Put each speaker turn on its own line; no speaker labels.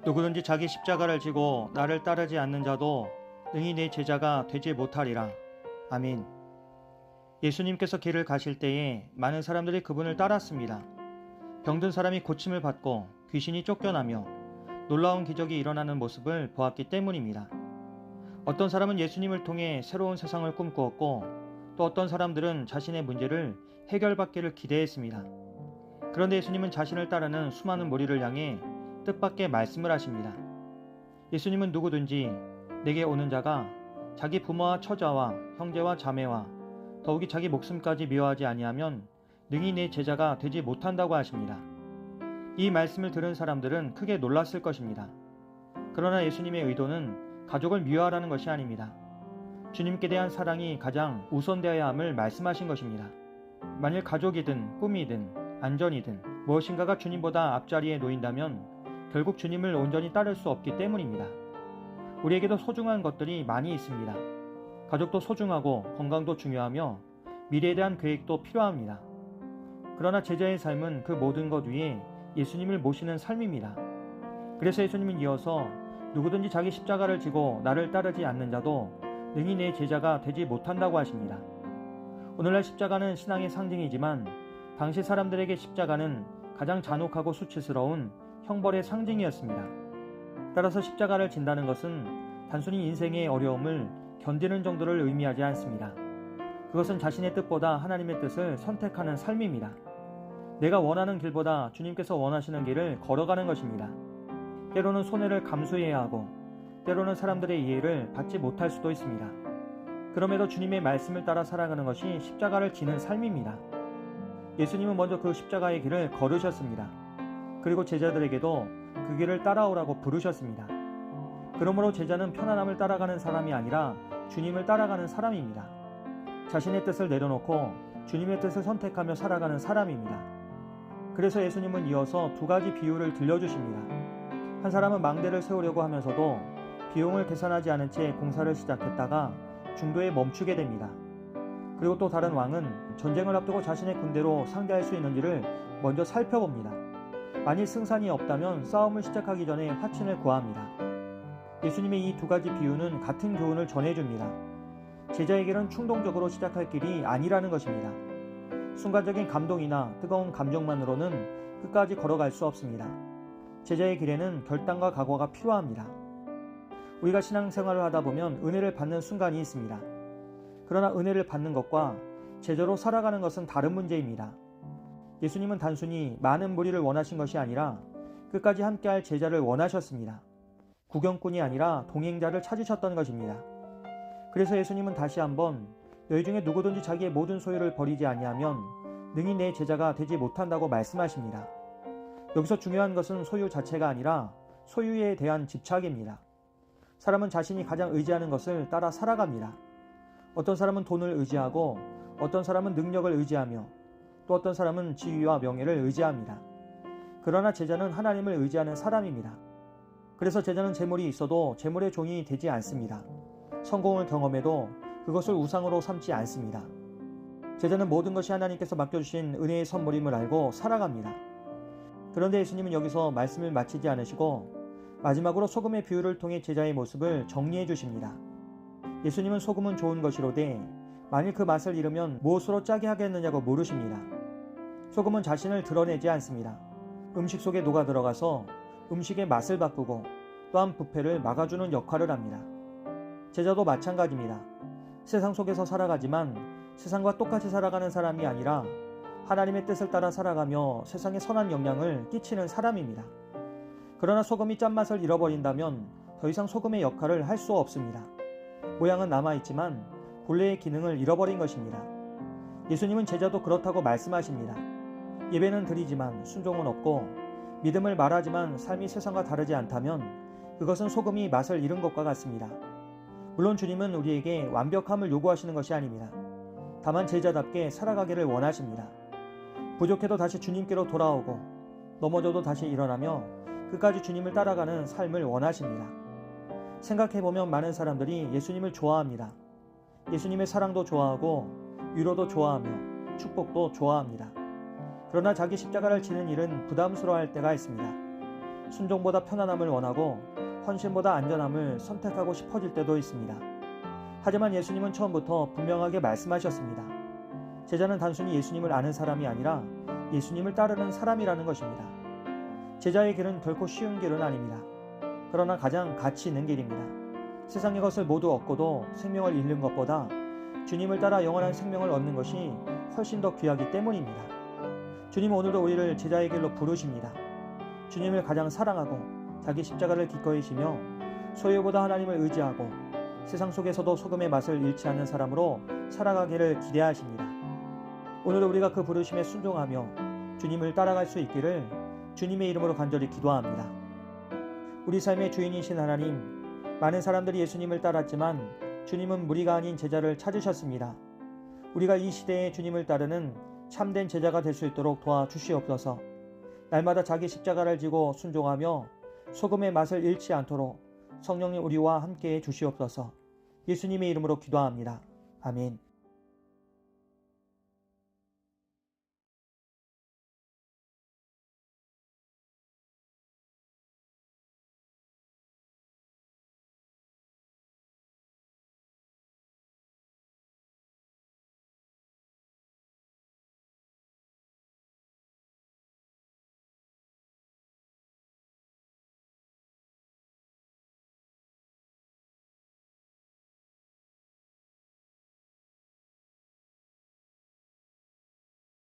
누구든지 자기 십자가를 지고 나를 따르지 않는 자도 능히 내 제자가 되지 못하리라. 아멘. 예수님께서 길을 가실 때에 많은 사람들이 그분을 따랐습니다. 병든 사람이 고침을 받고 귀신이 쫓겨나며 놀라운 기적이 일어나는 모습을 보았기 때문입니다. 어떤 사람은 예수님을 통해 새로운 세상을 꿈꾸었고, 또 어떤 사람들은 자신의 문제를 해결받기를 기대했습니다. 그런데 예수님은 자신을 따르는 수많은 무리를 향해 뜻밖의 말씀을 하십니다. 예수님은 누구든지 내게 오는 자가 자기 부모와 처자와 형제와 자매와 더욱이 자기 목숨까지 미워하지 아니하면 능히 내 제자가 되지 못한다고 하십니다. 이 말씀을 들은 사람들은 크게 놀랐을 것입니다. 그러나 예수님의 의도는 가족을 미워하라는 것이 아닙니다. 주님께 대한 사랑이 가장 우선되어야 함을 말씀하신 것입니다. 만일 가족이든 꿈이든 안전이든 무엇인가가 주님보다 앞자리에 놓인다면 결국 주님을 온전히 따를 수 없기 때문입니다. 우리에게도 소중한 것들이 많이 있습니다. 가족도 소중하고 건강도 중요하며 미래에 대한 계획도 필요합니다. 그러나 제자의 삶은 그 모든 것 위에 예수님을 모시는 삶입니다. 그래서 예수님은 이어서 누구든지 자기 십자가를 지고 나를 따르지 않는 자도 능히 내 제자가 되지 못한다고 하십니다. 오늘날 십자가는 신앙의 상징이지만 당시 사람들에게 십자가는 가장 잔혹하고 수치스러운 형벌의 상징이었습니다. 따라서 십자가를 진다는 것은 단순히 인생의 어려움을 견디는 정도를 의미하지 않습니다. 그것은 자신의 뜻보다 하나님의 뜻을 선택하는 삶입니다. 내가 원하는 길보다 주님께서 원하시는 길을 걸어가는 것입니다. 때로는 손해를 감수해야 하고 때로는 사람들의 이해를 받지 못할 수도 있습니다. 그럼에도 주님의 말씀을 따라 살아가는 것이 십자가를 지는 삶입니다. 예수님은 먼저 그 십자가의 길을 걸으셨습니다. 그리고 제자들에게도 그 길을 따라오라고 부르셨습니다. 그러므로 제자는 편안함을 따라가는 사람이 아니라 주님을 따라가는 사람입니다. 자신의 뜻을 내려놓고 주님의 뜻을 선택하며 살아가는 사람입니다. 그래서 예수님은 이어서 두 가지 비유를 들려주십니다. 한 사람은 망대를 세우려고 하면서도 비용을 계산하지 않은 채 공사를 시작했다가 중도에 멈추게 됩니다. 그리고 또 다른 왕은 전쟁을 앞두고 자신의 군대로 상대할 수 있는지를 먼저 살펴봅니다. 만일 승산이 없다면 싸움을 시작하기 전에 화친을 구합니다. 예수님의 이 두 가지 비유는 같은 교훈을 전해줍니다. 제자에게는 충동적으로 시작할 길이 아니라는 것입니다. 순간적인 감동이나 뜨거운 감정만으로는 끝까지 걸어갈 수 없습니다. 제자의 길에는 결단과 각오가 필요합니다. 우리가 신앙생활을 하다 보면 은혜를 받는 순간이 있습니다. 그러나 은혜를 받는 것과 제자로 살아가는 것은 다른 문제입니다. 예수님은 단순히 많은 무리를 원하신 것이 아니라 끝까지 함께할 제자를 원하셨습니다. 구경꾼이 아니라 동행자를 찾으셨던 것입니다. 그래서 예수님은 다시 한번 너희 중에 누구든지 자기의 모든 소유를 버리지 아니하면 능히 내 제자가 되지 못한다고 말씀하십니다. 여기서 중요한 것은 소유 자체가 아니라 소유에 대한 집착입니다. 사람은 자신이 가장 의지하는 것을 따라 살아갑니다. 어떤 사람은 돈을 의지하고 어떤 사람은 능력을 의지하며 또 어떤 사람은 지위와 명예를 의지합니다. 그러나 제자는 하나님을 의지하는 사람입니다. 그래서 제자는 재물이 있어도 재물의 종이 되지 않습니다. 성공을 경험해도 그것을 우상으로 삼지 않습니다. 제자는 모든 것이 하나님께서 맡겨주신 은혜의 선물임을 알고 살아갑니다. 그런데 예수님은 여기서 말씀을 마치지 않으시고 마지막으로 소금의 비유를 통해 제자의 모습을 정리해 주십니다. 예수님은 소금은 좋은 것이로되 만일 그 맛을 잃으면 무엇으로 짜게 하겠느냐고 물으십니다. 소금은 자신을 드러내지 않습니다. 음식 속에 녹아 들어가서 음식의 맛을 바꾸고 또한 부패를 막아주는 역할을 합니다. 제자도 마찬가지입니다. 세상 속에서 살아가지만 세상과 똑같이 살아가는 사람이 아니라 하나님의 뜻을 따라 살아가며 세상에 선한 영향을 끼치는 사람입니다. 그러나 소금이 짠맛을 잃어버린다면 더 이상 소금의 역할을 할 수 없습니다. 모양은 남아있지만 본래의 기능을 잃어버린 것입니다. 예수님은 제자도 그렇다고 말씀하십니다. 예배는 드리지만 순종은 없고 믿음을 말하지만 삶이 세상과 다르지 않다면 그것은 소금이 맛을 잃은 것과 같습니다. 물론 주님은 우리에게 완벽함을 요구하시는 것이 아닙니다. 다만 제자답게 살아가기를 원하십니다. 부족해도 다시 주님께로 돌아오고 넘어져도 다시 일어나며 끝까지 주님을 따라가는 삶을 원하십니다. 생각해보면 많은 사람들이 예수님을 좋아합니다. 예수님의 사랑도 좋아하고 위로도 좋아하며 축복도 좋아합니다. 그러나 자기 십자가를 지는 일은 부담스러워할 때가 있습니다. 순종보다 편안함을 원하고 헌신보다 안전함을 선택하고 싶어질 때도 있습니다. 하지만 예수님은 처음부터 분명하게 말씀하셨습니다. 제자는 단순히 예수님을 아는 사람이 아니라 예수님을 따르는 사람이라는 것입니다. 제자의 길은 결코 쉬운 길은 아닙니다. 그러나 가장 가치 있는 길입니다. 세상의 것을 모두 얻고도 생명을 잃는 것보다 주님을 따라 영원한 생명을 얻는 것이 훨씬 더 귀하기 때문입니다. 주님은 오늘도 우리를 제자의 길로 부르십니다. 주님을 가장 사랑하고 자기 십자가를 기꺼이 지며 소유보다 하나님을 의지하고 세상 속에서도 소금의 맛을 잃지 않는 사람으로 살아가기를 기대하십니다. 오늘도 우리가 그 부르심에 순종하며 주님을 따라갈 수 있기를 주님의 이름으로 간절히 기도합니다. 우리 삶의 주인이신 하나님, 많은 사람들이 예수님을 따랐지만 주님은 무리가 아닌 제자를 찾으셨습니다. 우리가 이 시대에 주님을 따르는 참된 제자가 될 수 있도록 도와주시옵소서. 날마다 자기 십자가를 지고 순종하며 소금의 맛을 잃지 않도록 성령님 우리와 함께해 주시옵소서. 예수님의 이름으로 기도합니다. 아멘.